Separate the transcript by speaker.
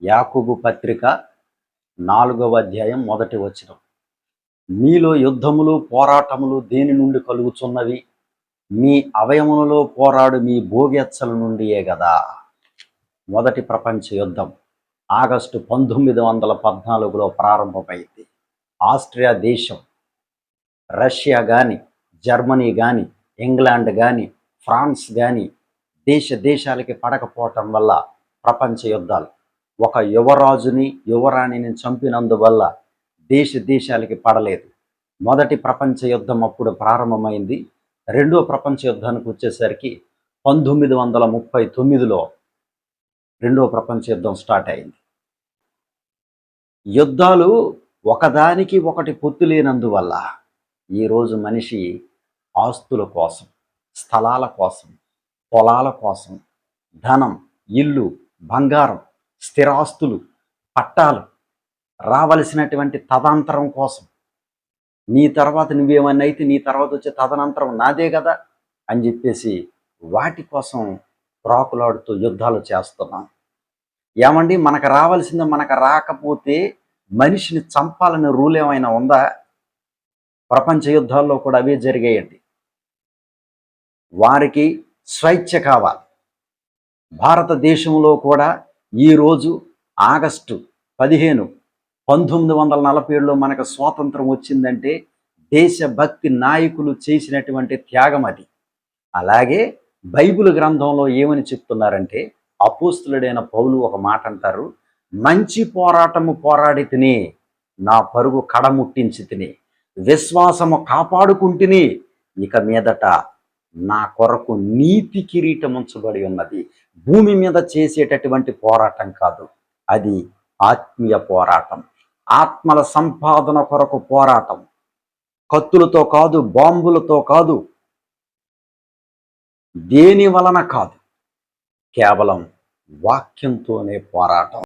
Speaker 1: యాకోబు పత్రిక 4వ అధ్యాయం 1వ వచనం. మీలో యుద్ధములు పోరాటములు దేని నుండి కలుగుచున్నవి? మీ అవయవములలో పోరాడు మీ భోగెచ్చల నుండియే గదా. మొదటి ప్రపంచ యుద్ధం ఆగస్టు 1914లో ప్రారంభమైంది. ఆస్ట్రియా దేశం, రష్యా కానీ, జర్మనీ కానీ, ఇంగ్లాండ్ కానీ, ఫ్రాన్స్ కానీ దేశాలకి పడకపోవటం వల్ల ప్రపంచ యుద్ధాలు. ఒక యువరాజుని యువరాణిని చంపినందువల్ల దేశాలకి పడలేదు. మొదటి ప్రపంచ యుద్ధం అప్పుడు ప్రారంభమైంది. రెండో ప్రపంచ యుద్ధానికి వచ్చేసరికి 1939లో రెండో ప్రపంచ యుద్ధం స్టార్ట్ అయింది. యుద్ధాలు ఒకదానికి ఒకటి పొత్తు లేనందువల్ల ఈరోజు మనిషి ఆస్తుల కోసం, స్థలాల కోసం, పొలాల కోసం, ధనం, ఇల్లు, బంగారం, స్థిరాస్తులు, పట్టాలు, రావలసినటువంటి తదనంతరం కోసం, నీ తర్వాత నువ్వేమన్నా అయితే నీ తర్వాత వచ్చే తదనంతరం నాదే కదా అని చెప్పేసి వాటి కోసం ప్రాకులాడుతూ యుద్ధాలు చేస్తున్నాం. ఏమండి, మనకు రావాల్సింది మనకు రాకపోతే మనిషిని చంపాలనే రూల్ ఏమైనా ఉందా? ప్రపంచ యుద్ధాల్లో కూడా అవే జరిగాయండి. వారికి స్వేచ్ఛ కావాలి. భారతదేశంలో కూడా ఈరోజు ఆగస్టు 15, 1947లో మనకు స్వాతంత్రం వచ్చిందంటే దేశభక్తి నాయకులు చేసినటువంటి త్యాగం అది. అలాగే బైబిల్ గ్రంథంలో ఏమని చెప్తున్నారంటే, అపోస్తులుడైన పౌలు ఒక మాట అంటారు, మంచి పోరాటము పోరాడి తిని నా పరుగు కడముట్టించి తిని విశ్వాసము కాపాడుకుంటుని ఇక మీదట నా కొరకు నీతి కిరీటం ఉంచబడి ఉన్నది. భూమి మీద చేసేటటువంటి పోరాటం కాదు, అది ఆత్మీయ పోరాటం, ఆత్మల సంపాదన కొరకు పోరాటం. కత్తులతో కాదు, బాంబులతో కాదు, దేని వలన కాదు, కేవలం వాక్యంతోనే పోరాటం.